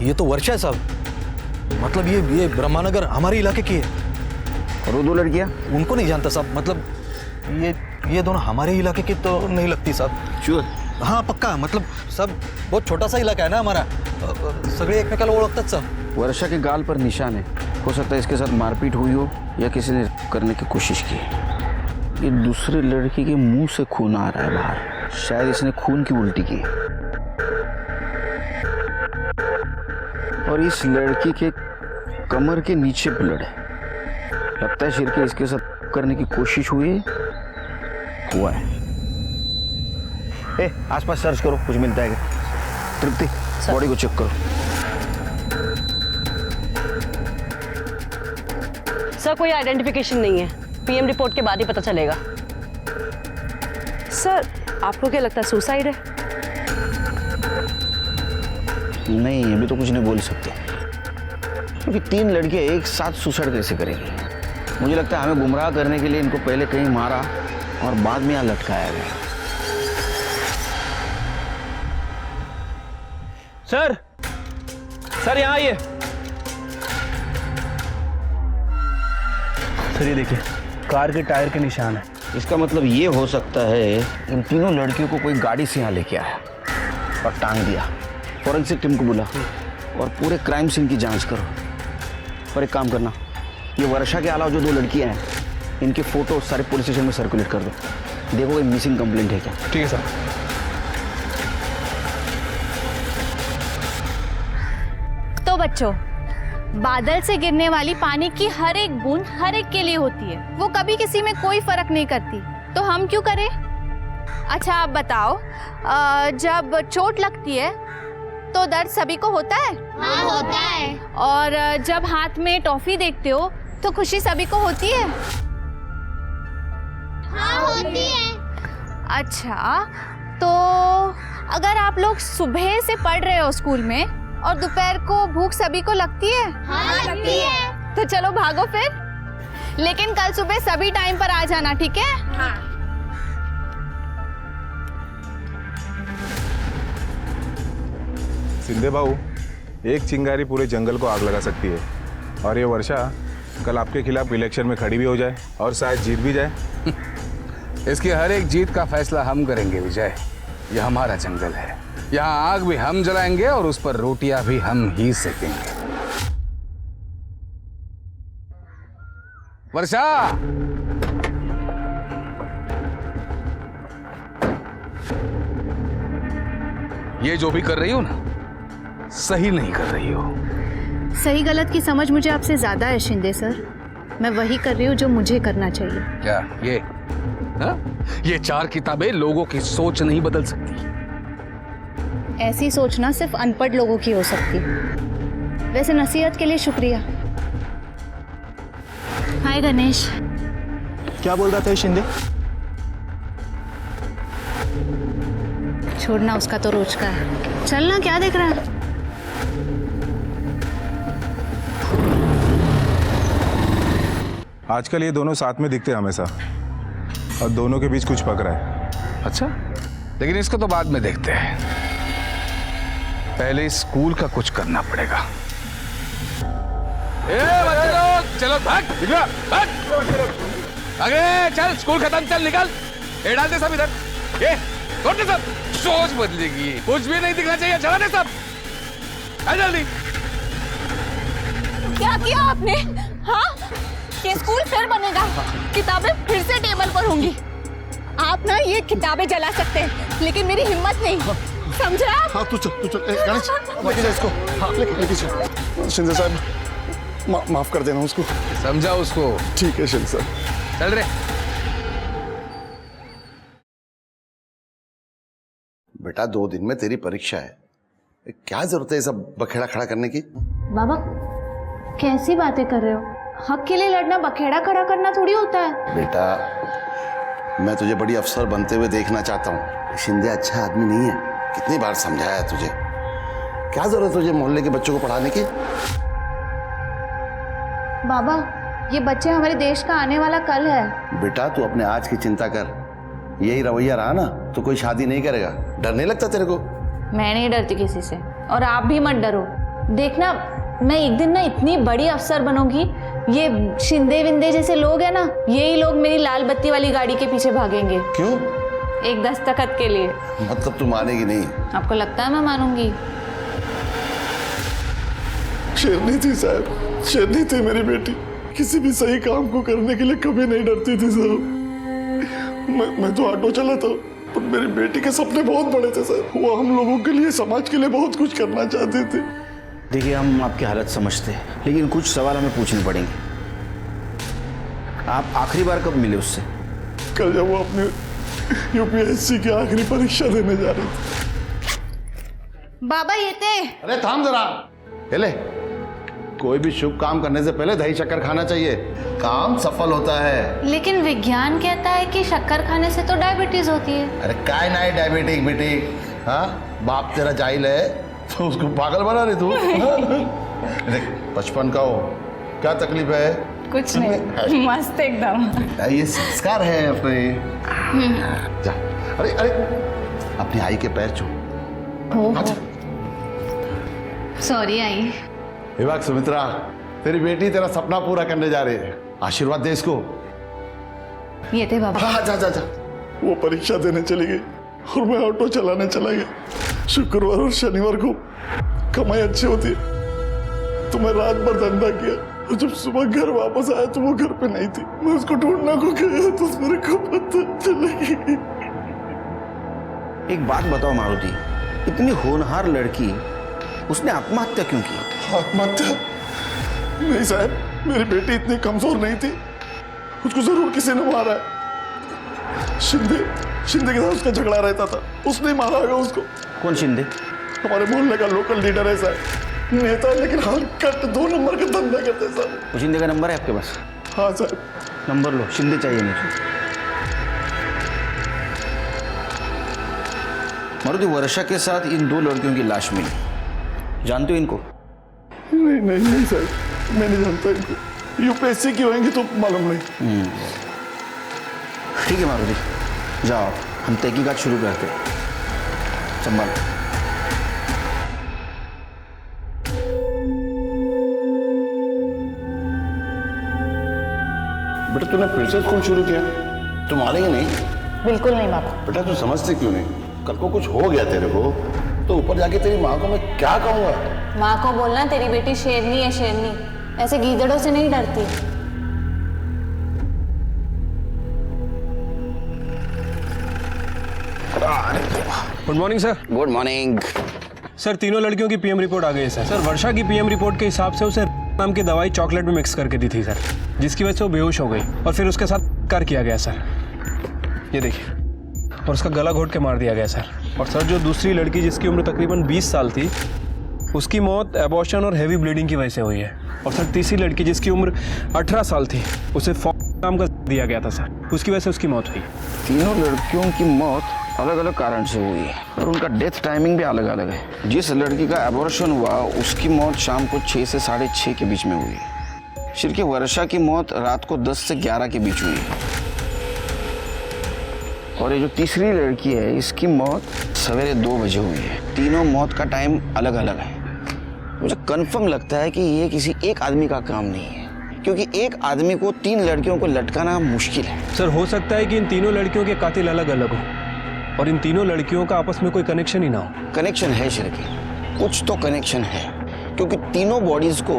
ये तो वर्षा है साहब। मतलब ये ब्रह्मानगर हमारे इलाके की है। और वो दो लड़कियां? उनको नहीं जानता साहब। मतलब ये दोनों हमारे इलाके की तो नहीं लगती साहब। श्योर? हाँ पक्का। मतलब सब बहुत छोटा सा इलाका है ना हमारा, सगळे एकमेकाला ओळखतात साहब। वर्षा के गाल पर निशान है, हो सकता है इसके साथ मारपीट हुई हो या किसी ने करने की कोशिश की। ये दूसरे लड़की के मुंह से खून आ रहा है बाहर, शायद इसने खून की उल्टी की। और इस लड़की के कमर के नीचे ब्लड है, लगता है शिरके इसके साथ करने की कोशिश हुआ है। आसपास सर्च करो, कुछ मिलता है क्या? तृप्ति, बॉडी को चेक करो। सर कोई आइडेंटिफिकेशन नहीं है, पीएम रिपोर्ट के बाद ही पता चलेगा। सर आपको क्या लगता है सुसाइड है? नहीं, अभी तो कुछ नहीं बोल सकते, क्योंकि 3 लड़कियां एक साथ सुसाइड कैसे करेंगी? मुझे लगता है हमें गुमराह करने के लिए इनको पहले कहीं मारा और बाद में यहाँ लटकाया गया। सर यहाँ आइए। सर ये देखिए, कार के टायर के निशान है। इसका मतलब ये हो सकता है इन तीनों लड़कियों को कोई गाड़ी से यहाँ लेके आया और टांग दिया। फॉरेंसिक टीम को बुला और पूरे क्राइम सीन की जांच करो। और एक काम करना, ये वर्षा के अलावा जो 2 लड़कियां हैं, इनके फोटो सारे पुलिस स्टेशन में सर्कुलेट कर दो। देखो कोई मिसिंग कंप्लेंट है क्या। ठीक है सर। तो बच्चों, बादल से गिरने वाली पानी की हर एक बूंद हर एक के लिए होती है, वो कभी किसी में कोई फर्क नहीं करती, तो हम क्यों करें? अच्छा आप बताओ, जब चोट लगती है तो दर्द सभी को होता है? हाँ होता है। और जब हाथ में टॉफी देखते हो तो खुशी सभी को होती है? हाँ होती है। अच्छा, तो अगर आप लोग सुबह से पढ़ रहे हो स्कूल में और दोपहर को भूख सभी को लगती है? हाँ लगती है। तो चलो भागो फिर, लेकिन कल सुबह सभी टाइम पर आ जाना, ठीक है? हाँ। सिंधे भाऊ, एक चिंगारी पूरे जंगल को आग लगा सकती है, और ये वर्षा कल आपके खिलाफ इलेक्शन में खड़ी भी हो जाए और शायद जीत भी जाए। इसकी हर एक जीत का फैसला हम करेंगे विजय। यह हमारा जंगल है, यहाँ आग भी हम जलाएंगे और उस पर रोटियां भी हम ही सेकेंगे। वर्षा, ये जो भी कर रही हो ना, सही नहीं कर रही हो। सही गलत की समझ मुझे आपसे ज्यादा है शिंदे सर। मैं वही कर रही हूँ जो मुझे करना चाहिए। क्या ये हा? ये 4 किताबें लोगों की सोच नहीं बदल सकती। ऐसी सोचना सिर्फ अनपढ़ लोगों की हो सकती। वैसे नसीहत के लिए शुक्रिया। हाय गणेश। क्या बोल रहा था शिंदे? छोड़ना, उसका तो रोज का है। चलना, क्या देख रहा है? आजकल ये दोनों साथ में दिखते हैं हमेशा, और दोनों के बीच कुछ पक रहा है। अच्छा, लेकिन इसको तो बाद में देखते हैं, पहले स्कूल का कुछ करना पड़ेगा। बच्चे लोग चलो, भाग आगे चल, स्कूल खत्म, चल निकल। ये डाल दे सब इधर, ये छोड़ दे सब। सोच बदलेगी, कुछ भी नहीं दिखना चाहिए, चला दे सब। आ जल्दी। क्या किया आपने? हाँ, ये स्कूल फिर बनेगा, किताबें फिर से टेबल पर होंगी। आप ना ये किताबें जला सकते हैं, लेकिन मेरी हिम्मत नहीं, समझा? हाँ तू चल गणेश, लेके जा इसको। हाँ लेके चल। शिंदे साहब माफ कर देना उसको। समझा उसको? ठीक है शिंदे साहब। चल रे। बेटा 2 दिन में तेरी परीक्षा है, क्या जरूरत है ये सब बखेड़ा खड़ा करने की? बाबा कैसी बातें कर रहे हो? हक के लिए लड़ना बखेड़ा खड़ा करना थोड़ी होता है। बेटा मैं तुझे बड़ी अफसर बनते हुए देखना चाहता हूँ। शिंदे अच्छा आदमी नहीं है, कितनी बार समझाया तुझे। क्या जरूरत तुझे मोहल्ले के बच्चों को पढ़ाने की? बाबा ये बच्चे हमारे देश का आने वाला कल है। बेटा तू अपने आज की चिंता कर, यही रवैया रहा ना तो कोई शादी नहीं करेगा। डर नहीं लगता तेरे को? मैं नहीं डरती किसी से, और आप भी मत डरो। देखना, मैं एक दिन ना इतनी बड़ी अफसर बनूंगी, ये शिंदे विंदे जैसे लोग हैं ना, यही लोग मेरी लाल बत्ती वाली गाड़ी के पीछे भागेंगे। क्यों? एक दस्तखत के लिए। मतलब तू मानेगी नहीं? आपको लगता है मैं मानूंगी? शेरनी थी साहब, शेरनी थी मेरी बेटी। किसी भी सही काम को करने के लिए कभी नहीं डरती थी साहब। मैं तो ऑटो चलाता हूँ, पर मेरी बेटी के सपने बहुत बड़े थे सर। वो हम लोगों के लिए, समाज के लिए बहुत कुछ करना चाहती थी। देखिए, हम आपकी हालत समझते हैं, लेकिन कुछ सवाल हमें पूछने पड़ेंगे। आप आखिरी बार कब मिले उससे? कल जब वो अपने यूपीएससी की आखिरी परीक्षा देने जा रही थी। बाबा ये थे। अरे थाम जरा, ले। कोई भी शुभ काम करने से पहले दही शक्कर खाना चाहिए, काम सफल होता है। लेकिन विज्ञान कहता है कि शक्कर खाने से तो डायबिटीज होती है। अरे काय ना डायबिटिक बेटी, हाँ बाप तेरा जाहिल है तो उसको पागल बना रही तू। देख 55 का हो, क्या तकलीफ है? कुछ नहीं, मस्त एकदम। ये संस्कार है अपने। जा, अरे अरे अपनी आई के पैर छू। Sorry I. विभाग सुमित्रा, तेरी बेटी तेरा सपना पूरा करने जा रही है, आशीर्वाद दे इसको। ये थे बाबा। हाँ, जा जा जा। वो परीक्षा देने चली गई और मैं ऑटो चलाने चला गया। शुक्रवार और शनिवार को कमाई अच्छी होती है, तो मैं रात भर धंधा किया, और जब सुबह घर वापस आया तो वो घर पे नहीं थी। मैं उसको ढूंढने को गया तो मेरे को पता चलेगी। एक बात बताओ मारुति, इतनी होनहार लड़की, उसने आत्महत्या क्यों की? आत्महत्या? नहीं साहब, मेरी बेटी इतनी कमजोर नहीं थी, उसको जरूर किसी ने मारा है। शिंदे के साथ उसका झगड़ा रहता था, उसने मारा होगा उसको। कौन शिंदे? हमारे मोहल्ले का लोकल लीडर है साहब, नेता है, लेकिन हाल कट 2 नंबर का धंधा करते हैं साहब। वो शिंदे का नंबर है आपके पास? हाँ साहब। नंबर लो, शिंदे चाहिए मुझे। मारुति, वर्षा के साथ इन 2 लड़कियों की लाश मिली, जानते हो इनको? नहीं नहीं नहीं साहब, मैं नहीं जानता इनको। यूपीएससी की होंगी तो मालूम नहीं। ठीक है मारुति, जाओ, हम तहकीकात शुरू करते हैं। संभाल। बेटा तूने फिर से स्कूल शुरू किया, तुम मानेंगे नहीं? बिल्कुल नहीं बाबा। बेटा तू समझती क्यों नहीं? कल को कुछ हो गया तेरे को तो ऊपर जाके तेरी माँ को मैं क्या कहूँगा? माँ को बोलना तेरी बेटी शेरनी है, शेरनी, ऐसे गीदड़ों से नहीं डरती। Good morning sir. Good morning sir, तीनों लड़कियों की पीएम रिपोर्ट आ गई है सर। सर, वर्षा की पीएम रिपोर्ट के हिसाब से उसे नाम की दवाई चॉकलेट में मिक्स करके दी थी सर, जिसकी वजह से वो बेहोश हो गई और फिर उसके साथ कार किया गया सर। ये देखिए, और उसका गला घोट के मार दिया गया सर। और सर, जो दूसरी लड़की जिसकी उम्र तकरीबन 20 साल थी, उसकी मौत एबॉर्शन और हैवी ब्लीडिंग की वजह से हुई है। और सर, तीसरी लड़की जिसकी उम्र 18 साल थी, उसे नाम का दिया गया था सर, उसकी वजह से उसकी मौत हुई। तीनों लड़कियों की मौत अलग अलग कारण से हुई है और उनका डेथ टाइमिंग भी अलग अलग है। जिस लड़की का एबॉर्शन हुआ उसकी मौत शाम को 6 से 6:30 के बीच में हुई है, जबकि वर्षा की मौत रात को 10 से 11 के बीच हुई है। और ये जो तीसरी लड़की है, इसकी मौत सवेरे 2 बजे हुई है। तीनों मौत का टाइम अलग अलग है। मुझे कंफर्म लगता है कि ये किसी एक आदमी का काम नहीं है, क्योंकि एक आदमी को 3 लड़कियों को लटकाना मुश्किल है। सर, हो सकता है कि इन तीनों लड़कियों के कातिल अलग अलग हो और इन तीनों लड़कियों का आपस में कोई कनेक्शन ही ना हो। कनेक्शन है शिरकी, कुछ तो कनेक्शन है, क्योंकि तीनों बॉडीज को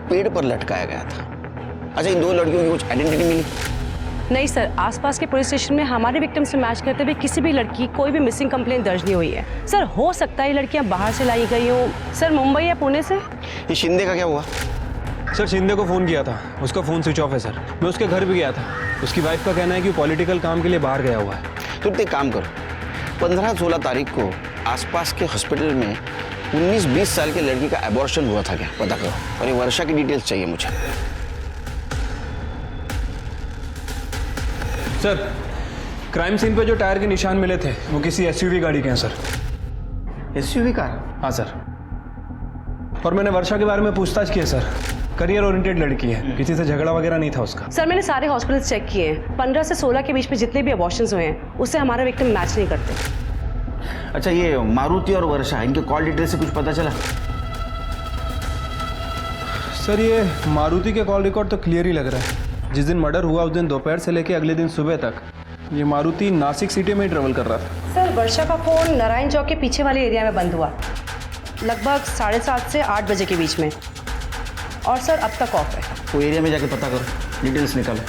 पेड़ पर लटकाया गया था। अच्छा, इन 2 लड़कियों की कुछ आइडेंटिटी मिली? नहीं सर, आसपास के पुलिस स्टेशन में हमारे विक्टिम से मैच करते हुए किसी भी लड़की कोई भी मिसिंग कंप्लेंट दर्ज नहीं हुई है। सर, हो सकता है ये लड़कियां बाहर से लाई गई हो, सर मुंबई या पुणे से। ये शिंदे का क्या हुआ? सर, शिंदे को फ़ोन किया था, उसका फ़ोन स्विच ऑफ है सर। मैं उसके घर भी गया था, उसकी वाइफ का कहना है कि वो पॉलिटिकल काम के लिए बाहर गया हुआ है। तो एक काम करो, 15-16 तारीख को आसपास के हॉस्पिटल में 19-20 साल की लड़की का एबॉर्शन हुआ था क्या, पता करो। और ये वर्षा की डिटेल्स चाहिए मुझे। सर, क्राइम सीन पे जो टायर के निशान मिले थे वो किसी एसयूवी गाड़ी के हैं सर। SUV car? हाँ सर। और मैंने वर्षा के बारे में पूछताछ की है सर, करियर ओरिएंटेड लड़की है, किसी से झगड़ा वगैरह नहीं था उसका। सर, मैंने सारे हॉस्पिटल्स चेक किए हैं, 15 से 16 के बीच में जितने भी अबॉर्शंस हुए हैं उससे हमारा विक्टिम मैच नहीं करते। अच्छा, ये मारुति और वर्षा, इनके कॉल डिटेल से कुछ पता चला? सर ये मारुति के कॉल रिकॉर्ड तो क्लियर ही लग रहा है। जिस दिन मर्डर हुआ उस दिन दोपहर से लेके अगले दिन सुबह तक ये मारुति नासिक सिटी में ही ट्रेवल कर रहा था। सर वर्षा का फ़ोन नारायण चौक के पीछे वाले एरिया में बंद हुआ लगभग 7:30 से 8 बजे के बीच में, और सर अब तक ऑफ है। वो एरिया में जाके पता करो, डिटेल्स निकालो।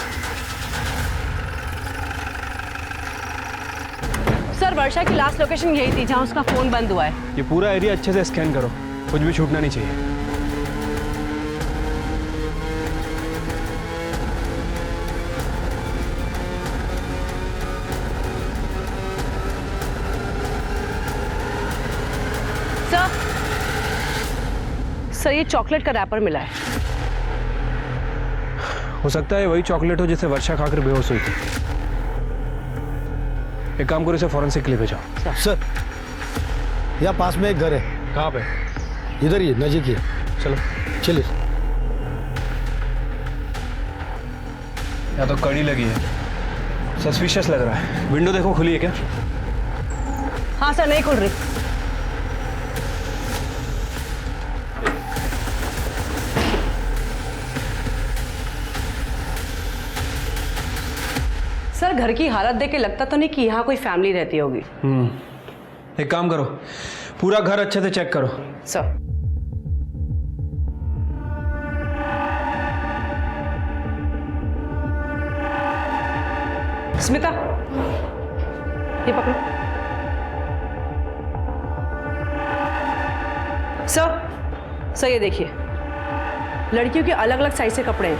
सर वर्षा की लास्ट लोकेशन यही थी जहाँ उसका फ़ोन बंद हुआ है। ये पूरा एरिया अच्छे से स्कैन करो, कुछ भी छूटना नहीं चाहिए। सर ये चॉकलेट का रैपर मिला है। हो सकता है वही चॉकलेट हो जिसे वर्षा खाकर बेहोश हुई थी। एक काम करो, इसे फॉरेंसिक के लिए भेजाओ। सर यहाँ पास में एक घर है। कहाँ पे? इधर ही नजीक ही। चलो चलिए। या तो कड़ी लगी है, सस्पिशियस लग रहा है। विंडो देखो खुली है क्या? हाँ सर, नहीं खुल रही। सर घर की हालत देख के लगता तो नहीं कि यहाँ कोई फैमिली रहती होगी। एक काम करो, पूरा घर अच्छे से चेक करो। सर स्मिता ये पकड़ो। सर ये देखिए, लड़कियों के अलग अलग साइज से कपड़े हैं।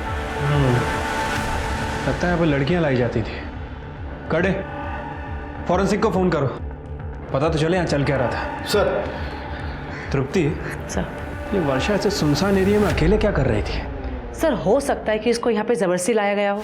लगता है वो लड़कियां लाई जाती थी। कड़े फॉरेंसिक को फोन करो, पता तो चले यहाँ चल क्या रहा था। सर। तृप्ति सर ये वर्षा ऐसे सुनसान एरिया में अकेले क्या कर रही थी? सर हो सकता है कि इसको यहाँ पे जबरदस्ती लाया गया हो।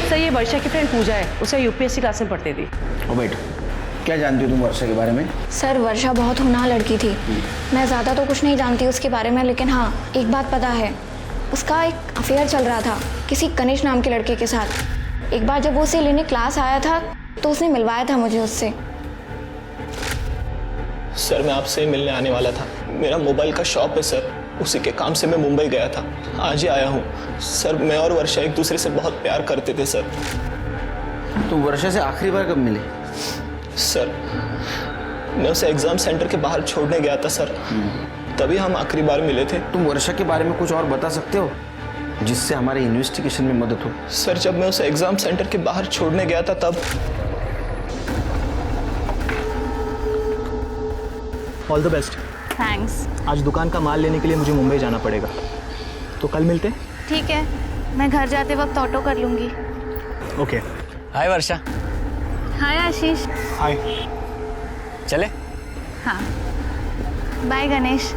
सर ये वर्षा की फ्रेंड पूजा है, उसे यूपीएससी क्लास में पढ़ती थी। ओ बेट, क्या जानती हो तुम वर्षा के बारे में? सर वर्षा बहुत होनहार लड़की थी। मैं ज़्यादा तो कुछ नहीं जानती उसके बारे में, लेकिन हाँ एक बात पता है, उसका एक अफेयर चल रहा था किसी गणेश नाम के लड़के के साथ। एक बार जब वो उसे लेने क्लास आया था तो उसने मिलवाया था मुझे उससे। सर मैं आपसे मिलने आने वाला था। मेरा मोबाइल का शॉप है सर, उसी के काम से मैं मुंबई गया था, आज ही आया हूँ। सर मैं और वर्षा एक दूसरे से बहुत प्यार करते थे सर। तुम वर्षा से आखिरी बार कब मिले? सर मैं उसे एग्जाम सेंटर के बाहर छोड़ने गया था सर, तभी हम आखिरी बार मिले थे। तुम वर्षा के बारे में कुछ और बता सकते हो जिससे हमारे इन्वेस्टिगेशन में मदद हो? सर जब मैं उसे एग्जाम सेंटर के बाहर छोड़ने गया था तब। All the best. थैंक्स। आज दुकान का माल लेने के लिए मुझे मुंबई जाना पड़ेगा, तो कल मिलते हैं। ठीक है, मैं घर जाते वक्त ऑटो कर लूँगी। ओके। हाय वर्षा। हाय आशीष। हाय। चले? हाँ बाय गणेश।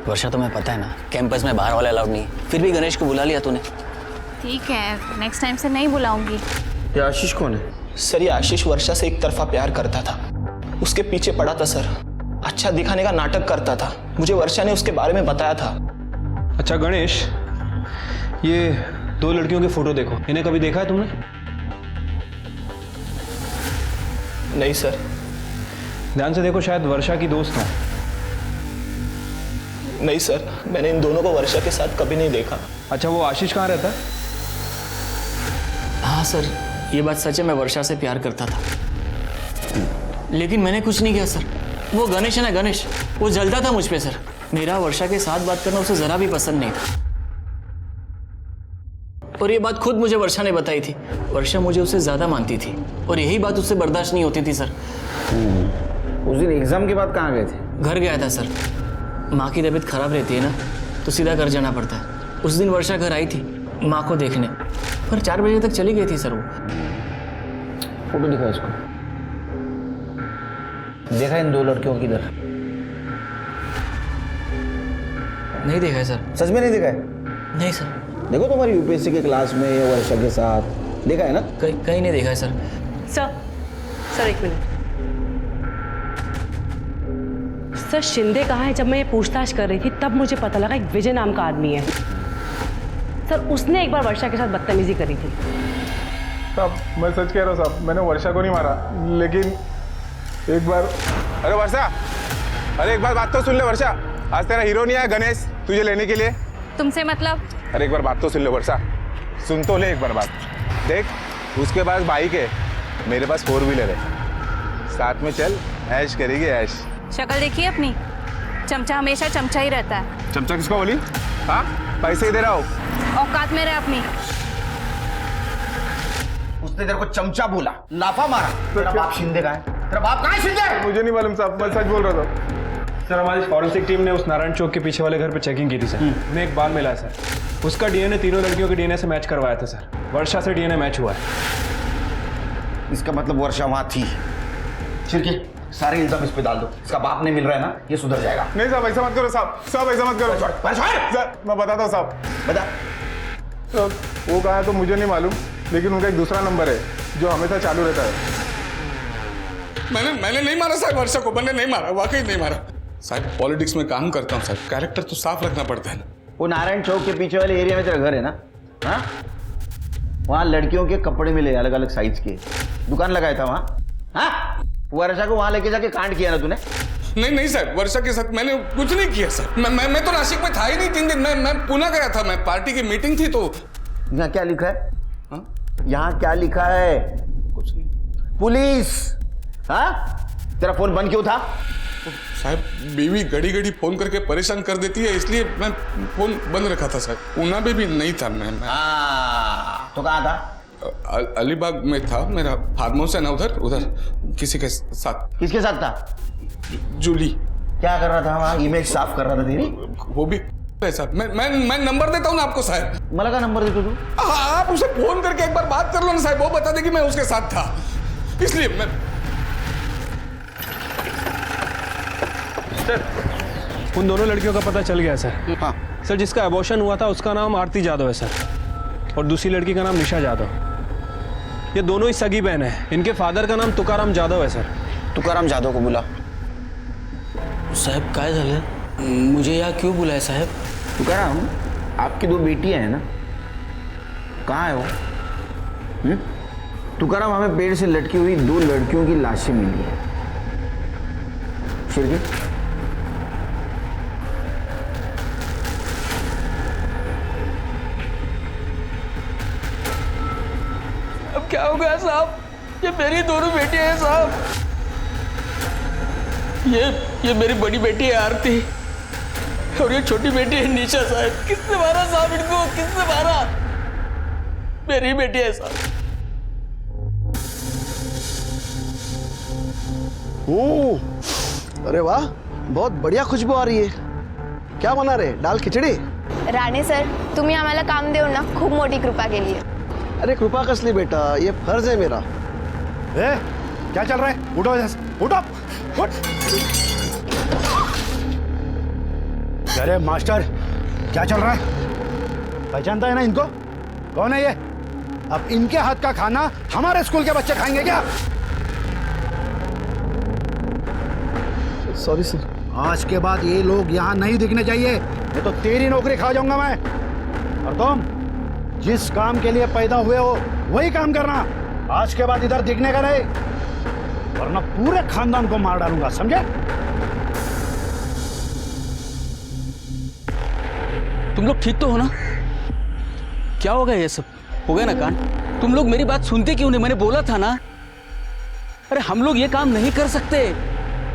वर्षा तुम्हें पता है ना कैंपस में बाहर वाले अलाउड नहीं है, फिर भी गणेश को बुला लिया तूने। ठीक है, नेक्स्ट टाइम से नहीं बुलाऊंगी। ये आशीष कौन है? सर ये आशीष वर्षा से एक तरफा प्यार करता था, उसके पीछे पड़ा था सर, अच्छा दिखाने का नाटक करता था। मुझे वर्षा ने उसके बारे में बताया था। अच्छा गणेश, ये दो लड़कियों के फोटो देखो, इन्हें कभी देखा है तुमने? नहीं सर। ध्यान से देखो, शायद वर्षा की दोस्त हो। नहीं सर, मैंने इन दोनों को वर्षा के साथ कभी नहीं देखा। अच्छा वो आशीष कहाँ रहता है? हाँ सर ये बात सच है, मैं वर्षा से प्यार करता था, लेकिन मैंने कुछ नहीं किया सर। वो गणेश है ना गणेश, वो जलता था मुझ पे सर। मेरा वर्षा के साथ बात करना उसे जरा भी पसंद नहीं था, और ये बात खुद मुझे वर्षा ने बताई थी। वर्षा मुझे उससे ज्यादा मानती थी और यही बात उससे बर्दाश्त नहीं होती थी सर। उस दिन एग्जाम के बाद कहाँ गए थे? घर गया था सर, माँ की तबीयत खराब रहती है ना, तो सीधा घर जाना पड़ता है। उस दिन वर्षा घर आई थी माँ को देखने, पर 4 बजे तक चली गई थी सर। वो फोटो दिखा इसको। देखा इन दो लड़कियों की इधर? नहीं देखा है सर। सच में नहीं देखा है? नहीं सर। देखो तुम्हारी यूपीएससी के क्लास में या वर्षा के साथ देखा है ना? कहीं नहीं देखा है सर। सर एक मिनट। सर शिंदे कहाँ है? जब मैं ये पूछताछ कर रही थी तब मुझे पता लगा एक विजय नाम का आदमी है। सर उसने एक बार वर्षा के साथ बदतमीजी करी थी। साहब मैं सच कह रहा हूँ साहब, मैंने वर्षा को नहीं मारा, लेकिन एक बार। अरे वर्षा, अरे एक बार बात तो सुन ले वर्षा, आज तेरा हीरो नहीं आया गणेश तुझे लेने के लिए। तुमसे मतलब? अरे एक बार बात तो सुन ले वर्षा, सुन तो ले एक बार बात। देख उसके पास बाइक है, मेरे पास 4 व्हीलर है, साथ में चल ऐश करेगी ऐश। शक्ल देखिए अपनी, चमचा हमेशा चमचा ही रहता है। चमचा किसको बोली? हाँ पैसे दे रहा हूँ। औकात में रहे अपनी। उसने तेरे को चमचा बोला, लाफा मारा। तेरा बाप शिंदे का है? तेरा बाप कहाँ है शिंदे? मुझे नहीं मालूम साहब, मैं सच बोल रहा था। सर हमारी फॉरेंसिक टीम ने उस नारायण चौक के पीछे वाले घर पे चेकिंग की थी सर। उन्हें एक बाल मिला है सर, उसका डीएनए तीनों लड़कियों के डीएनए से मैच करवाया था सर। वर्षा से डीएनए मैच हुआ है। इसका मतलब वर्षा वहां थी। छिड़की सारे इल्जाम इस पे डाल दो, इसका बाप नहीं मिल रहा है ना, ये सुधर जाएगा। नहीं साहब ऐसा मत करो साहब, साहब ऐसा मत करो सर, मैं बताता हूँ साहब। बता। तो वो कहा तो मुझे नहीं मालूम, लेकिन उनका एक दूसरा नंबर है जो हमेशा चालू रहता है। मैंने नहीं मारा साहब वर्षा को, मैंने नहीं मारा, वाकई नहीं मारा साहब। पॉलिटिक्स में काम करता हूँ साहब, कैरेक्टर तो साफ रखना पड़ता है ना। वो नारायण चौक के पीछे वाले एरिया में तेरा घर है ना? हाँ, वहाँ लड़कियों के कपड़े मिले अलग अलग साइज के, दुकान लगाया था वहाँ। हाँ, वर्षा को वहाँ लेके जाके कांड किया ना तूने? नहीं साहब, वर्षा के साथ मैंने कुछ नहीं किया सर। मैं तो नासिक में था ही नहीं 3 दिन। मैं पुणे गया था, मैं पार्टी की मीटिंग थी। तो यहाँ क्या लिखा है? यहाँ क्या लिखा है? कुछ नहीं। पुलिस। हाँ, तेरा फोन बंद क्यों था? साहब बीवी घड़ी घड़ी फोन करके परेशान कर देती है, इसलिए मैं फोन बंद रखा था सर। पूना में भी नहीं था मैं। तो कहाँ था? अलीबाग में था, मेरा फार्म हाउस है ना उधर किसी के साथ। किसके साथ था? जूली। क्या कर रहा था वहाँ? इमेज साफ कर रहा था तेरी? वो भी साहब। मैं नंबर देता हूँ ना आपको साहब। मला का नंबर देते तू? आप उसे फोन करके एक बार बात कर लो ना साहब, वो बता दे कि मैं उसके साथ था, इसलिए मैं। सर उन दोनों लड़कियों का पता चल गया सर। हाँ सर, जिसका अबॉर्शन हुआ था उसका नाम आरती जादव है सर, और दूसरी लड़की का नाम निशा जादव। ये दोनों ही सगी बहन है। इनके फादर का नाम तुकाराम जादव है सर। तुकाराम जादव को बुला। साहब काय झालं? मुझे यहाँ क्यों बुलाया साहब? तुकाराम, आपकी 2 बेटियां हैं ना, कहाँ है वो? तुकाराम, हमें पेड़ से लटकी हुई 2 लड़कियों की लाशें मिली है। शिरकी, अब क्या हो गया साहब? ये मेरी दोनों बेटियां हैं साहब। ये मेरी बड़ी बेटी है आरती, और ये छोटी बेटी है निशा साहब। किसने मारा साहब इनको? किसने मारा? मेरी बेटी है साहब। अरे वाह, बहुत बढ़िया खुशबू आ रही है। क्या बना रहे? दाल खिचडी? राणे सर, तुम्ही आम्हाला काम देऊ ना, खूप मोठी कृपा केली आहे। अरे कृपा कसली बेटा, ये फर्ज है मेरा। क्या चल रहा है? उठो इधर से, उठो, उठ। अरे मास्टर, क्या चल रहा है? पहचानता है ना इनको? कौन है ये? अब इनके हाथ का खाना हमारे स्कूल के बच्चे खाएंगे क्या? Sorry sir. आज के बाद ये लोग यहाँ नहीं दिखने चाहिए, नहीं तो तेरी नौकरी खा जाऊंगा मैं। और तुम जिस काम के लिए पैदा हुए हो वही काम करना, आज के बाद इधर दिखने का नहीं, वरना पूरे खानदान को मार डालूंगा, समझे? तुम लोग ठीक तो हो ना? क्या हो गया ये सब? हो गया ना कांड? तुम लोग मेरी बात सुनते क्यों नहीं? मैंने बोला था ना। अरे हम लोग ये काम नहीं कर सकते,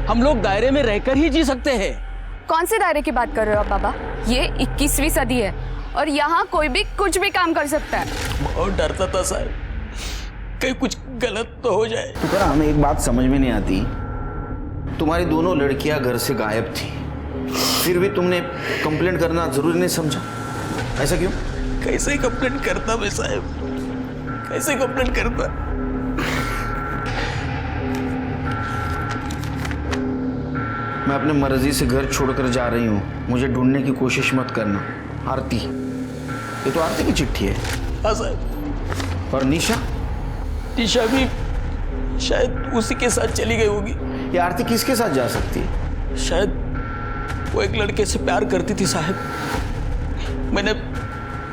हम लोग दायरे में रहकर ही जी सकते हैं। कौन से दायरे की बात कर रहे हो आप बाबा? ये 21वीं सदी है और यहाँ कोई भी कुछ भी काम कर सकता है। बहुत डरता था साहब, कहीं कुछ गलत तो हो जाए। तुकाराम, हमें एक बात समझ में नहीं आती, तुम्हारी दोनों लड़कियां घर से गायब थी, फिर भी तुमने कंप्लेंट करना जरूरी नहीं समझा, ऐसा क्यों? कैसे कंप्लेंट करता मैं साहब, कैसे कंप्लेंट करता? मैं अपने मर्जी से घर छोड़कर जा रही हूँ, मुझे ढूंढने की कोशिश मत करना। आरती, ये तो आरती की चिट्ठी है। हाँ साहब। और निशा? निशा भी शायद उसी के साथ चली गई होगी। ये आरती किसके साथ जा सकती है? शायद वो एक लड़के से प्यार करती थी साहब।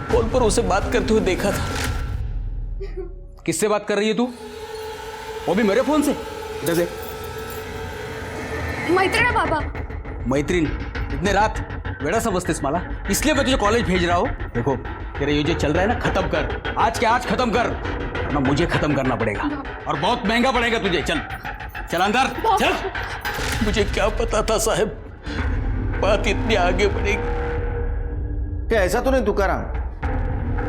फोन पर उसे बात करते हुए देखा था। किससे बात कर रही है तू? वो भी मेरे फोन से? इधर देख। मैत्रिण बाबा। मैत्रीण? इतने रात बेड़ा समझतेस मला? इसलिए मैं तुझे कॉलेज भेज रहा हूँ। देखो तेरा ये जो चल रहा है ना, खत्म कर, आज के आज खत्म कर, वरना मुझे खत्म करना पड़ेगा और बहुत महंगा पड़ेगा तुझे। चल चल अंदर चल। मुझे क्या पता था साहब, बात इतनी आगे बढ़ेगी। क्या ऐसा तो नहीं तुकाराम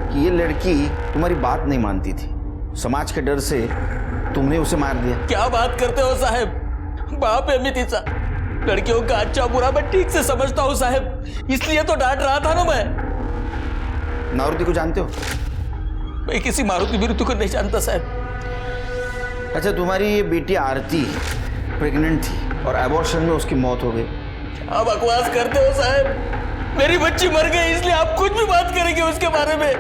कि ये लड़की तुम्हारी बात नहीं मानती थी, समाज के डर से तुमने उसे मार दिया? क्या बात करते हो साहब, बाप है मितिचा, लड़कियों का अच्छा बुरा मैं ठीक से समझता हूँ साहब, इसलिए तो डांट रहा था ना मैं। मारुति को जानते हो? मैं किसी मारुति बिरुति को नहीं जानता साहब। अच्छा, तुम्हारी ये बेटी आरती प्रेग्नेंट थी और एबॉर्शन में उसकी मौत हो गई। क्या बकवास करते हो साहब, मेरी बच्ची मर गई इसलिए आप कुछ भी बात करेंगे उसके बारे में?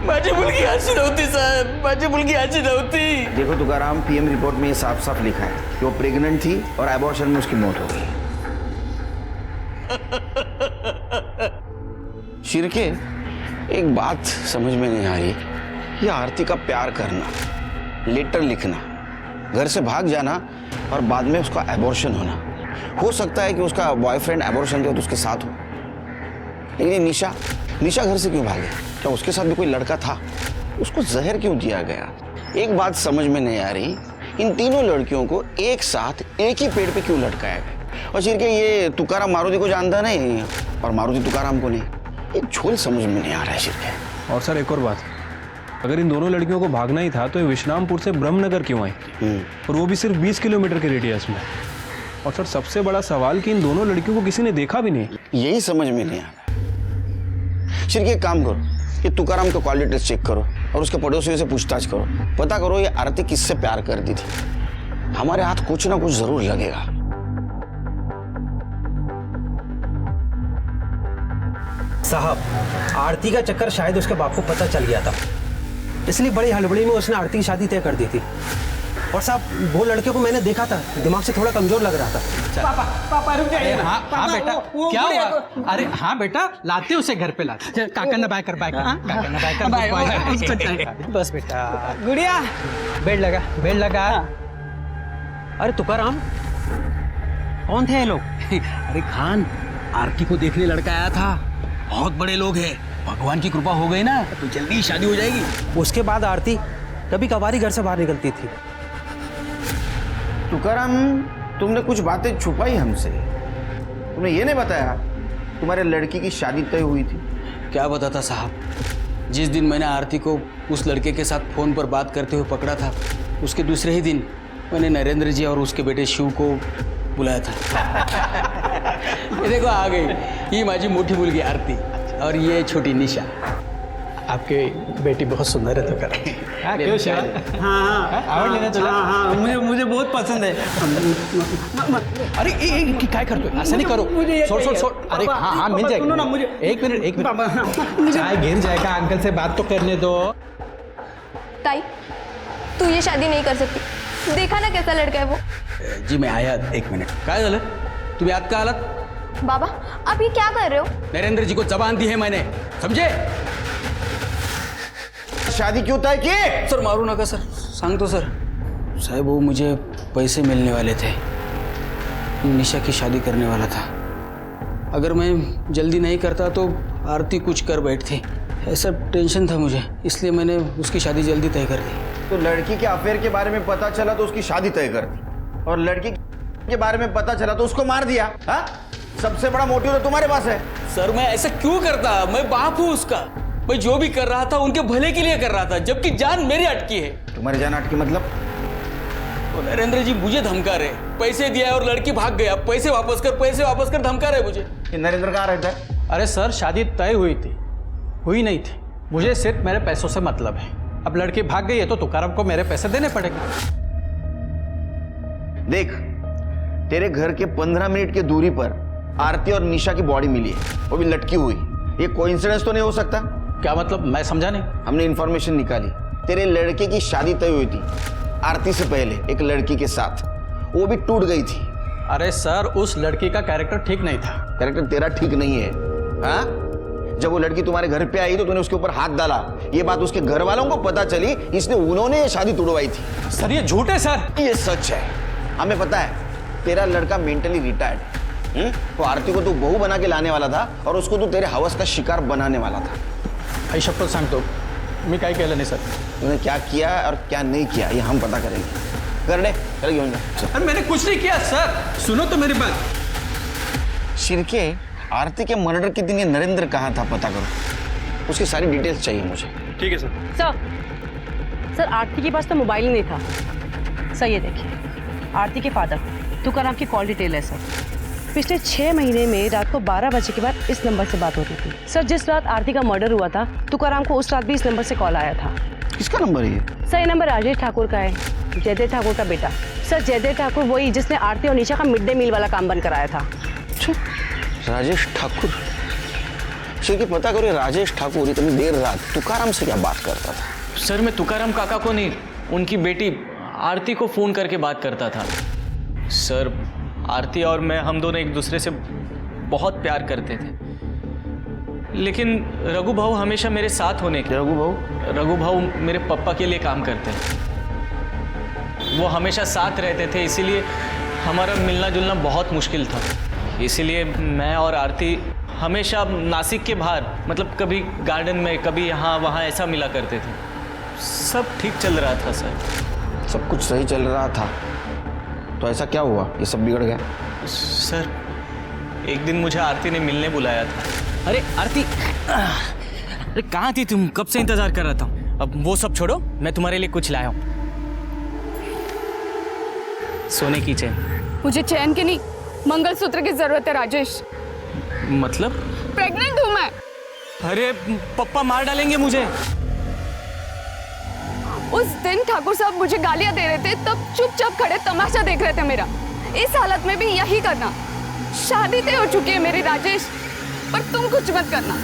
माझी मुलगी अशी नव्हती साहब, माझी मुलगी अशी नव्हती। देखो तुकाराम, पीएम रिपोर्ट में ये साफ साफ लिखा है कि वो प्रेग्नेंट थी और एबॉर्शन में उसकी मौत हो गई। शिरके, एक बात समझ में नहीं आ रही, ये आरती का प्यार करना, लेटर लिखना, घर से भाग जाना और बाद में उसका एबॉर्शन होना, हो सकता है कि उसका बॉयफ्रेंड एबॉर्शन के वक्त उसके साथ हो, लेकिन ये निशा घर से क्यों भागे? क्या उसके साथ भी कोई लड़का था? उसको जहर क्यों दिया गया? एक बात समझ में नहीं आ रही, इन तीनों लड़कियों को एक साथ एक ही पेड़ पे क्यों लटकाया गया? और शिरके, ये तुकाराम मारुति को जानता नहीं और मारुति तुकाराम को नहीं, एक झोल समझ में नहीं आ रहा है शिरके। और सर एक और बात, अगर इन दोनों लड़कियों को भागना ही था तो ये विश्रामपुर से ब्रह्मनगर क्यों आई, और वो भी सिर्फ 20 किलोमीटर के रेडियस में? और सर सबसे बड़ा सवाल कि इन दोनों लड़कियों को किसी ने देखा भी नहीं। यही समझ में नहीं आ रहा। शिरके, एक काम करो, ये तुकाराम का कॉल डिटेल्स चेक करो और उसके पड़ोसियों से पूछताछ करो, पता करो ये आरती किससे प्यार करती थी। हमारे हाथ कुछ ना कुछ जरूर लगेगा। साहब, आरती का चक्कर शायद उसके बाप को पता चल गया था, इसलिए बड़ी हड़बड़ी में उसने आरती की शादी तय कर दी थी। और साहब, वो लड़के को मैंने देखा था, दिमाग से थोड़ा कमजोर लग रहा था। पापा रुक जाइए। हाँ बेटा, क्या हुआ? अरे हाँ बेटा, लाते उसे घर पे लाते। काका ना बाय कर, काका ना बाय कर। बस बेटा, गुड़िया बेड लगा। अरे तुकाराम, कौन थे ये लोग? अरे खान, आरती को देखने लड़का आया था, बहुत बड़े लोग हैं, भगवान की कृपा हो गई ना तो जल्दी ही शादी हो जाएगी। उसके बाद आरती कभी कभार घर से बाहर निकलती थी। तुकाराम, तुमने कुछ बातें छुपाई हमसे, तुमने ये नहीं बताया तुम्हारे लड़की की शादी तय हुई थी। क्या बताता साहब, जिस दिन मैंने आरती को उस लड़के के साथ फोन पर बात करते हुए पकड़ा था, उसके दूसरे ही दिन मैंने नरेंद्र जी और उसके बेटे शिव को बुलाया था। ये देखो आ गई, ये माझी मोटी मुलगी आरती और ये छोटी निशा। आपकी बेटी बहुत सुंदर है तो कर। क्यों शायद? हाँ आवड़ लेना तुला? हाँ मुझे बहुत पसंद है। अरे क्या करते हो? ऐसा नहीं करो, छोड़। अरे हाँ मिल जाएगा ना मुझे। एक मिनट चाय गिर जाएगा, अंकल से बात तो करने दो। ताई, तू ये शादी नहीं कर सकती, देखा ना कैसा लड़का है वो। जी मैं आया, एक मिनट। काय झालं? तुम्ही आत का आलात? बाबा, आप ये क्या कर रहे हो? नरेंद्र जी को जबान दी है मैंने, समझे? शादी क्यों तय की? सर मारू नका सर, सांगतो सर। साहब वो मुझे पैसे मिलने वाले थे, निशा की शादी करने वाला था। अगर मैं जल्दी नहीं करता तो आरती कुछ कर बैठती, ऐसा टेंशन था मुझे, इसलिए मैंने उसकी शादी जल्दी तय कर दी। तो लड़की के अफेयर के बारे में पता चला तो उसकी शादी तय कर दी, और लड़की के बारे में पता चला तो उसको मार दिया। हाँ, सबसे बड़ा मोटिव तो तुम्हारे पास है। सर मैं ऐसा क्यों करता? मैं बाप हूँ उसका, मैं जो भी कर रहा था उनके भले के लिए कर रहा था, जबकि जान मेरी अटकी है। तुम्हारी जान अटकी मतलब? तो नरेंद्र जी मुझे धमका रहे, पैसे दिया और लड़की भाग गया, पैसे वापस कर धमका रहे मुझे। नरेंद्र कहाँ रहता है? अरे सर, शादी तय हुई थी, हुई नहीं थी, मुझे सिर्फ मेरे पैसों से मतलब है। अब लड़की भाग गई है तो तुकाराम को मेरे पैसे देने पड़ेंगे। देख, तेरे घर के 15 मिनट की दूरी पर आरती और निशा की बॉडी मिली है, वो भी लटकी हुई। ये कोइंसिडेंस तो नहीं हो सकता? क्या मतलब? मैं समझा नहीं। हमने इंफॉर्मेशन निकाली, तेरे लड़के की शादी तय हुई थी आरती से पहले एक लड़की के साथ, वो भी टूट गई थी। अरे सर, उस लड़की का कैरेक्टर ठीक नहीं था। कैरेक्टर तेरा ठीक नहीं है? हाँ, जब वो लड़की तुम्हारे घर पे आई तो तूने उसके ऊपर हाथ डाला, ये बात उसके घर वालों को पता चली, इसलिए उन्होंने ये शादी तोड़वाई थी। सर ये झूठ है सर। ये सच है, हमें पता है। तेरा लड़का मेंटली रिटायर्ड है। तो आरती को तू बहू बना के लाने वाला था और उसको तू तेरे हवस का शिकार बनाने वाला था। आई शपथ सांगतो मी काय केलं नाही सर। तूने क्या किया और क्या नहीं किया ये हम पता करेंगे। कर ले, चल घेऊन जा। अरे मैंने कुछ नहीं किया सर, सुनो तो मेरी बात। शिर्के, आरती के मर्डर के दिन ये नरेंद्र कहाँ था पता करो, उसकी सारी डिटेल्स चाहिए मुझे। ठीक है सर। सर आरती के पास तो मोबाइल ही नहीं था। सर ये देखिए, आरती के फादर तुकाराम की कॉल डिटेल है सर। पिछले 6 महीने में रात को 12 बजे के बाद इस नंबर से बात होती थी। सर जिस रात आरती का मर्डर हुआ था तुकाराम को उस रात भी इस नंबर से कॉल आया था। किसका नंबर है ये? सर ये नंबर राजेश ठाकुर का है, जयदेव ठाकुर का बेटा। सर जयदेव ठाकुर वही जिसने आरती और निशा का मिड डे मील वाला काम बंद कराया था। राजेश ठाकुर? शिर्के पता करो, राजेश ठाकुर इतनी देर रात तुकाराम से क्या बात करता था? सर मैं तुकाराम काका को नहीं, उनकी बेटी आरती को फ़ोन करके बात करता था। सर आरती और मैं, हम दोनों एक दूसरे से बहुत प्यार करते थे, लेकिन रघु भाऊ हमेशा मेरे साथ होने के। रघु भाऊ मेरे पापा के लिए काम करते हैं, वो हमेशा साथ रहते थे, इसीलिए हमारा मिलना जुलना बहुत मुश्किल था। इसीलिए मैं और आरती हमेशा नासिक के बाहर, मतलब कभी गार्डन में, कभी यहाँ वहाँ ऐसा मिला करते थे। सब ठीक चल रहा था सर। सब कुछ सही चल रहा था तो ऐसा क्या हुआ ये सब बिगड़ गया? सर एक दिन मुझे आरती ने मिलने बुलाया था। अरे आरती, अरे कहाँ थी तुम? कब से इंतजार कर रहा था। अब वो सब छोड़ो, मैं तुम्हारे लिए कुछ लाया हूँ। सोने की चेन। मुझे चैन की नहीं, मंगलसूत्र की जरूरत है राजेश। मतलब? प्रेग्नेंट हूँ मैं। अरे पप्पा मार डालेंगे मुझे। उस दिन ठाकुर साहब मुझे गालियां दे रहे थे, तब चुपचाप खड़े तमाशा देख रहे थे मेरा। इस हालत में भी यही करना। शादी तय हो चुकी है मेरी राजेश, पर तुम कुछ मत करना।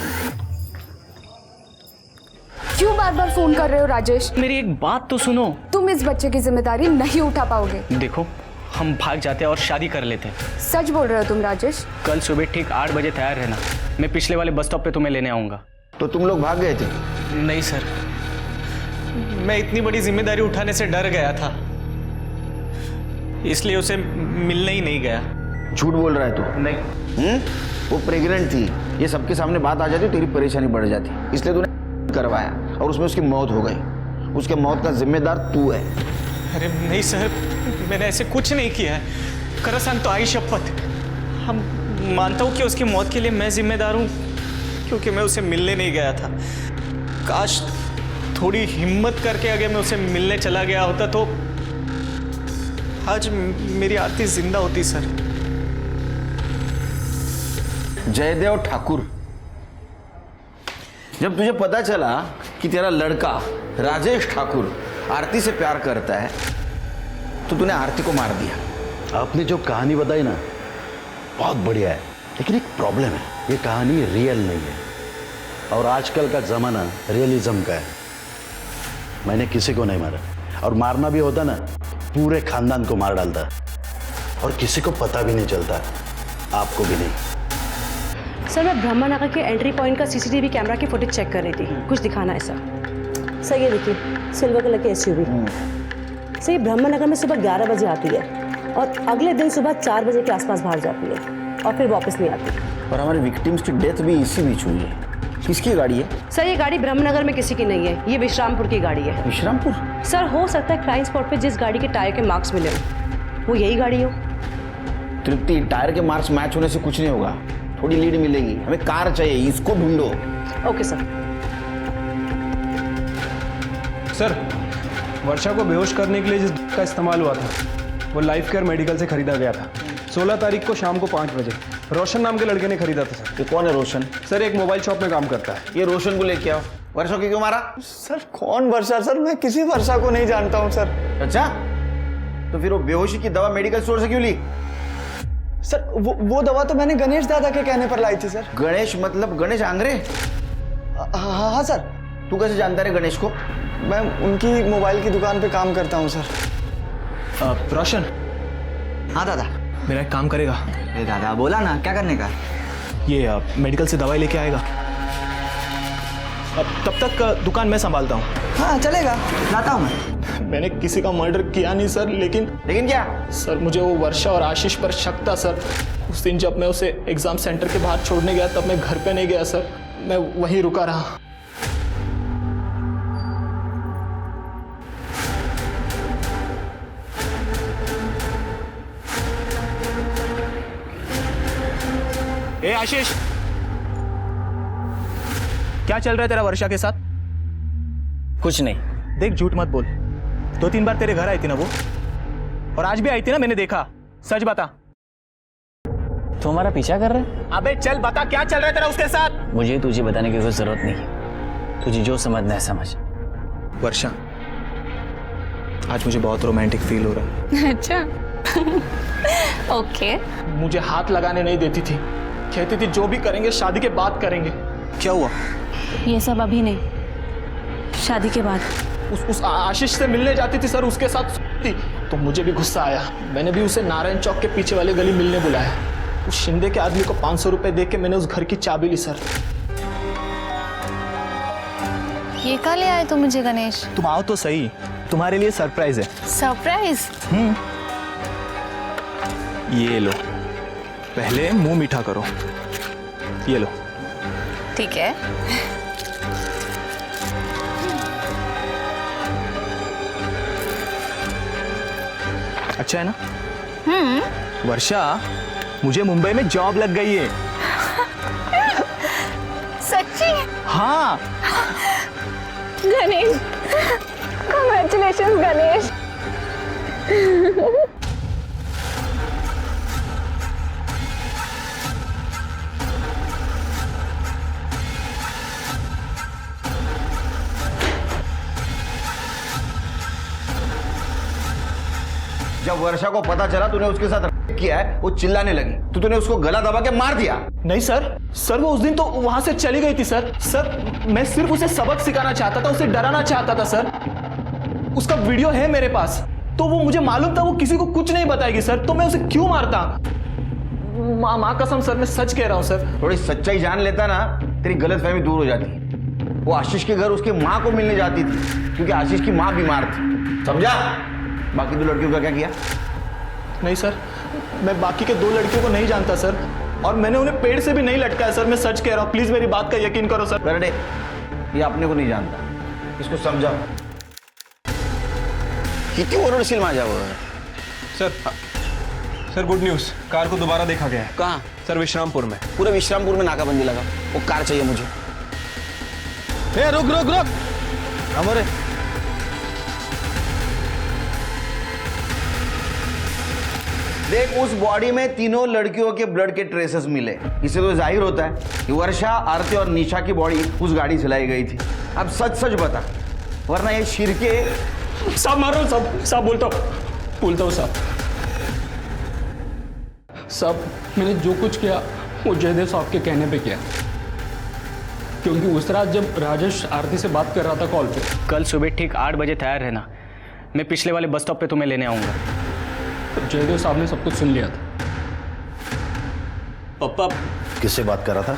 क्यों बार बार फोन कर रहे हो राजेश? मेरी एक बात तो सुनो। तुम इस बच्चे की जिम्मेदारी नहीं उठा पाओगे। देखो हम भाग जाते और शादी कर लेते हैं। सच बोल रहे हो तुम राजेश? कल सुबह ठीक 8 बजे तैयार रहना, मैं पिछले वाले बस स्टॉप पे तुम्हें लेने आऊँगा। तो तुम लोग भाग गए थे? नहीं सर, मैं इतनी बड़ी जिम्मेदारी उठाने से डर गया था, इसलिए उसे मिलने ही नहीं गया। झूठ बोल रहा है तू? नहीं। वो प्रेग्नेंट थी, ये सबके सामने बात आ जाती, तेरी परेशानी बढ़ जाती, इसलिए तूने करवाया और उसमें उसकी मौत हो गई। उसके मौत का जिम्मेदार तू है। अरे नहीं सर, मैंने ऐसे कुछ नहीं किया है। करसान तो आई शपथ, हम मानता हूँ कि उसकी मौत के लिए मैं जिम्मेदार हूँ, क्योंकि मैं उसे मिलने नहीं गया था। काश थोड़ी हिम्मत करके अगर मैं उसे मिलने चला गया होता तो आज मेरी आरती जिंदा होती सर। जयदेव ठाकुर, जब तुझे पता चला कि तेरा लड़का राजेश ठाकुर आरती से प्यार करता है तो तूने आरती को मार दिया। आपने जो कहानी बताई ना बहुत बढ़िया है, लेकिन एक प्रॉब्लम है, ये कहानी रियल नहीं है और आजकल का ज़माना रियलिज्म का है। मैंने किसी को नहीं मारा, और मारना भी होता ना पूरे खानदान को मार डालता, और किसी को पता भी नहीं चलता, आपको भी नहीं। सर मैं ब्रह्मनगर के एंट्री पॉइंट का सीसीटीवी कैमरा की फुटेज चेक कर रही थी, कुछ दिखाना है सर। ये देखिए सिल्वर कलर की एसयूवी। सर ये ब्रह्मनगर में सुबह 11 बजे आती है और अगले दिन सुबह 4 बजे के आसपास बाहर जाती है और फिर वापस नहीं आती। और हमारे विक्टिम्स की डेथ भी इसी बीच हुई है। किसकी गाड़ी है? सर ये गाड़ी ब्रह्मनगर में किसी की नहीं है, ये विश्रामपुर की गाड़ी है। विश्रामपुर? सर हो सकता है क्राइम स्पॉट पे जिस गाड़ी के टायर के मार्क्स मिले हो वो यही गाड़ी हो। तृप्ति, टायर के मार्क्स मैच होने से कुछ नहीं होगा, थोड़ी लीड मिलेगी। हमें कार चाहिए, इसको ढूंढो। Okay sir. सर वर्षा को बेहोश करने के लिए जिस का इस्तेमाल हुआ था वो लाइफ केयर मेडिकल से खरीदा गया था। 16 तारीख को शाम को 5 बजे रोशन नाम के लड़के ने खरीदा था सर। ये कौन है रोशन? सर एक मोबाइल शॉप में काम करता है। ये रोशन को लेके आओ। वर्षा को क्यों मारा? सर कौन वर्षा? सर मैं किसी वर्षा को नहीं जानता हूँ सर। अच्छा, तो फिर वो बेहोशी की दवा मेडिकल स्टोर से क्यों ली? सर वो दवा तो मैंने गणेश दादा के कहने पर लाई थी सर। गणेश मतलब गणेश आंग्रे? हाँ सर। तू कैसे जानता है गणेश को? मैं उनकी मोबाइल की दुकान पे काम करता हूँ सर। रोशन। हाँ दादा। मेरा एक काम करेगा? दादा बोला ना, क्या करने का? ये मेडिकल से दवाई लेके आएगा। अब तब तक दुकान मैं संभालता हूँ। हाँ चलेगा, लाता हूँ मैं। मैंने किसी का मर्डर किया नहीं सर, लेकिन क्या सर मुझे वो वर्षा और आशीष पर शक था सर। उस दिन जब मैं उसे एग्जाम सेंटर के बाहर छोड़ने गया तब मैं घर पे नहीं गया सर, मैं वहीं रुका रहा। ए आशीष, क्या चल रहा है तेरा वर्षा के साथ? कुछ नहीं। देख झूठ मत बोल, 2-3 बार तेरे घर आई थी ना वो, और आज भी आई थी ना, मैंने देखा। सच बता। तो हमारा पीछा कर रहा है? अबे चल बता, क्या चल रहा है तेरा उसके साथ? मुझे तुझे बताने की कोई जरूरत नहीं, तुझे जो समझना है समझ। वर्षा, आज मुझे बहुत रोमांटिक फील हो रहा है। अच्छा ओके। मुझे हाथ लगाने नहीं देती थी, कहती थी जो भी करेंगे शादी के बाद करेंगे। क्या हुआ? ये सब अभी नहीं, शादी के बाद। उस आशीष से मिलने जाती थी सर, उसके साथ थी, तो मुझे भी गुस्सा आया। मैंने भी उसे नारायण चौक के पीछे वाले गली मिलने बुलाया। उस शिंदे के आदमी को 500 रुपए दे के मैंने उस घर की चाबी ली सर। ये कहाँ ले आए तुम मुझे गणेश? तुम आओ तो सही, तुम्हारे लिए सरप्राइज है। सरप्राइज? ये लो, पहले मुंह मीठा करो। ये लो। ठीक है। अच्छा है ना? वर्षा, मुझे मुंबई में जॉब लग गई है। सच्ची? हाँ। गणेश, कांग्रेचुलेशंस गणेश। जब वर्षा को पता चला तूने उसके साथ किया है, वो चिल्लाने लगी तो तूने उसको गला दबा के मार दिया। नहीं सर वो उस दिन तो वहां से चली गई थी सर, मैं सिर्फ उसे सबक सिखाना चाहता था, उसे डराना चाहता था सर। उसका वीडियो है मेरे पास, तो वो मुझे मालूम था वो किसी को कुछ नहीं बताएगी सर, तो मैं उसे क्यों मारता? माँ कसम सर, मैं सच कह रहा हूँ सर। थोड़ी सच्चाई जान लेता ना, तेरी गलतफहमी दूर हो जाती। वो आशीष के घर उसकी माँ को मिलने जाती थी, क्योंकि आशीष की माँ बीमार थी, समझा? बाकी 2 लड़कियों का क्या किया? नहीं सर, मैं बाकी के 2 लड़कियों को नहीं जानता सर, और मैंने उन्हें पेड़ से भी नहीं लटकाया सर, मैं सच कह रहा हूँ। प्लीज मेरी बात का यकीन करो सर। बरडे, ये अपने को नहीं जानता, इसको समझाओ। कितनी ओरडशील माझ्या वो। सर गुड न्यूज़, कार को दोबारा देखा गया है। कहाँ? सर विश्रामपुर में। पूरे विश्रामपुर में नाकाबंदी लगा, वो कार चाहिए मुझे। रुक हमारे देख, उस बॉडी में 3 लड़कियों के ब्लड के ट्रेसेस मिले। इससे तो जाहिर होता है कि वर्षा, आरती और निशा की बॉडी उस गाड़ी से लाई गई थी। अब सच बता, वरना ये शिरके। साहब मारो, साहब बोलता हूँ साहब, मैंने जो कुछ किया वो जयदेव साहब के कहने पे किया, क्योंकि उस रात जब राजेश आरती से बात कर रहा था कॉल पे। कल सुबह ठीक 8 बजे तैयार रहना, मैं पिछले वाले बस स्टॉप पे तुम्हें लेने आऊँगा। तो जयदेव साहब ने सब कुछ सुन लिया था। पापा किससे बात कर रहा था?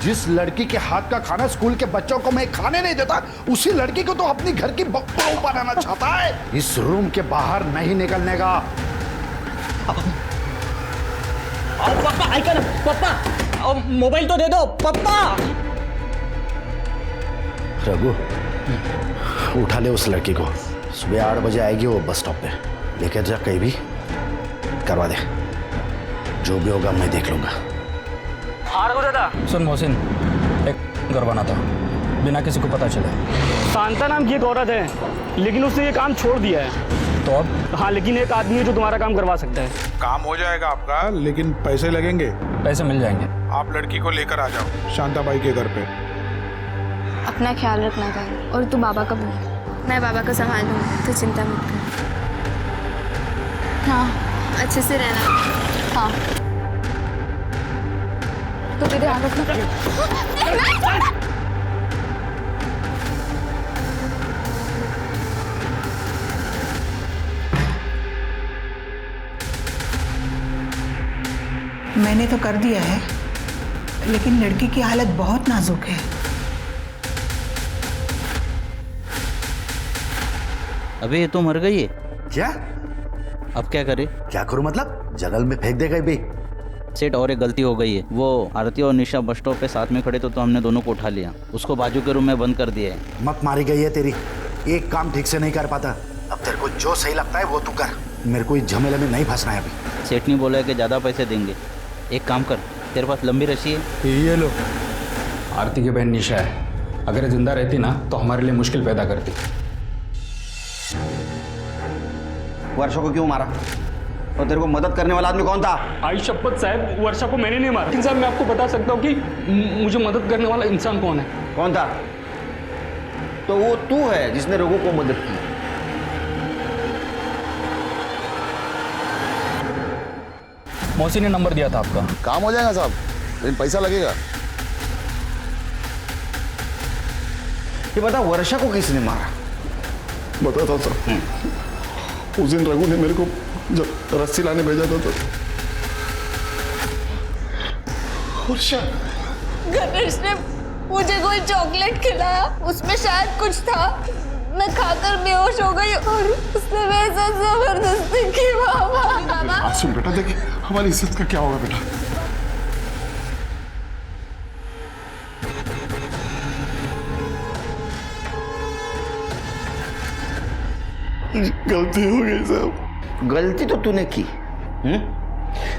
जिस लड़की के हाथ का खाना स्कूल के बच्चों को मैं खाने नहीं देता, उसी लड़की को तो अपनी घर की बहू बनाना चाहता है। इस रूम के बाहर नहीं निकलने का। पापा ऐका ना, पापा मोबाइल तो दे दो पापा। रघु, उठा ले उस लड़की को, सुबह 8 बजे आएगी वो बस स्टॉप पे, लेकर जा, कहीं भी करवा दे, जो भी होगा मैं देख लूंगा। हाँ रघु दादा। सुन मोहसिन, एक करवाना था, बिना किसी को पता चले। शांता नाम की एक औरत है, लेकिन उसने ये काम छोड़ दिया है। तो अब? हाँ, लेकिन एक आदमी है जो तुम्हारा काम करवा सकता है। काम हो जाएगा आपका, लेकिन पैसे लगेंगे। पैसे मिल जाएंगे। आप लड़की को लेकर आ जाओ शांताबाई के घर पे। अपना ख्याल रखना चाहिए, और तू बाबा का बोल। मैं बाबा को संभाल लूँगी, तो चिंता मत कर। हाँ, अच्छे से रहना। हाँ, तो भी ध्यान रखना। मैंने तो कर दिया है, लेकिन लड़की की हालत बहुत नाजुक है। अबे ये तो मर गई है। क्या? अब क्या करे? क्या करूं मतलब? जंगल में फेंक देगा बे। सेठ और एक गलती हो गई है। वो आरती और निशा बस स्टॉप पे साथ में खड़े तो हमने दोनों को उठा लिया, उसको बाजू के रूम में बंद कर दिया है। मत मारी गई है तेरी, एक काम ठीक से नहीं कर पाता। अब तेरे को जो सही लगता है वो तू कर, मेरे को इस झमेले में नहीं फंसना है अभी। सेठ ने बोला है कि ज़्यादा पैसे देंगे। एक काम कर, तेरे पास लंबी रस्सी है? ये लो। आरती की बहन निशा है, अगर ये जिंदा रहती ना तो हमारे लिए मुश्किल पैदा करती। वर्षा को क्यों मारा? और तेरे को मदद करने वाला आदमी कौन था? आई शपथ साहब, वर्षा को मैंने नहीं मारा। लेकिन साहब मैं आपको बता सकता हूँ कि मुझे मदद करने वाला इंसान कौन है। कौन था? तो वो तू है जिसने लोगों को मदद की। मौसी ने नंबर दिया था आपका। काम हो जाएगा साहब, लेकिन पैसा लगेगा। ये बता, वर्षा को किसने मारा? बताता था, उस दिन रघु ने मेरे को जब रस्सी लाने भेजा था तो वर्षा। गणेश ने मुझे कोई चॉकलेट खिलाया, उसमें शायद कुछ था। मैं खाकर बेहोश हो गई और उसने मेरे साथ जबरदस्ती की। बाबा सुन बेटा, देख हमारी इज्जत का क्या होगा बेटा। गलती हो गई साहब। गलती तो तूने की।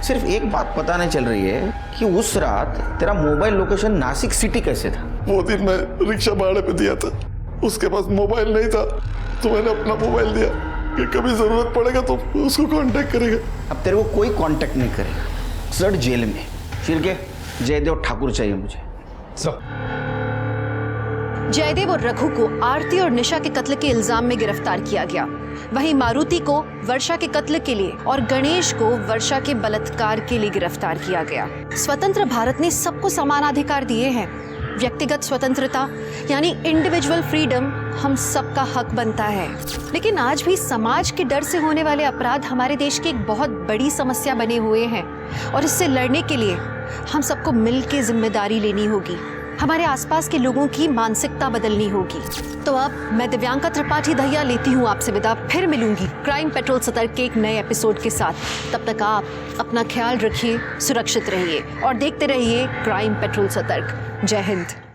सिर्फ एक बात पता नहीं चल रही है कि उस रात तेरा मोबाइल लोकेशन नासिक सिटी कैसे था? वो दिन मैं रिक्शा भाड़े पे दिया था, उसके पास मोबाइल नहीं था तो मैंने अपना मोबाइल दिया कि कभी जरूरत पड़ेगा तो उसको कांटेक्ट करेगा। अब तेरे को कोई कांटेक्ट नहीं करेगा, सर जेल में। फिर के जयदेव ठाकुर चाहिए मुझे। जयदेव और रघु को आरती और निशा के कत्ल के इल्जाम में गिरफ्तार किया गया। वहीं मारुति को वर्षा के कत्ल के लिए और गणेश को वर्षा के बलात्कार के लिए गिरफ्तार किया गया। स्वतंत्र भारत ने सबको समान अधिकार दिए हैं। व्यक्तिगत स्वतंत्रता यानी इंडिविजुअल फ्रीडम हम सबका हक बनता है। लेकिन आज भी समाज के डर से होने वाले अपराध हमारे देश की एक बहुत बड़ी समस्या बने हुए हैं और इससे लड़ने के लिए हम सबको मिलकर जिम्मेदारी लेनी होगी। हमारे आसपास के लोगों की मानसिकता बदलनी होगी। तो अब मैं दिव्यांका त्रिपाठी दहिया लेती हूँ आपसे विदा। फिर मिलूंगी क्राइम पेट्रोल सतर्क के एक नए एपिसोड के साथ। तब तक आप अपना ख्याल रखिए, सुरक्षित रहिए और देखते रहिए क्राइम पेट्रोल सतर्क। जय हिंद।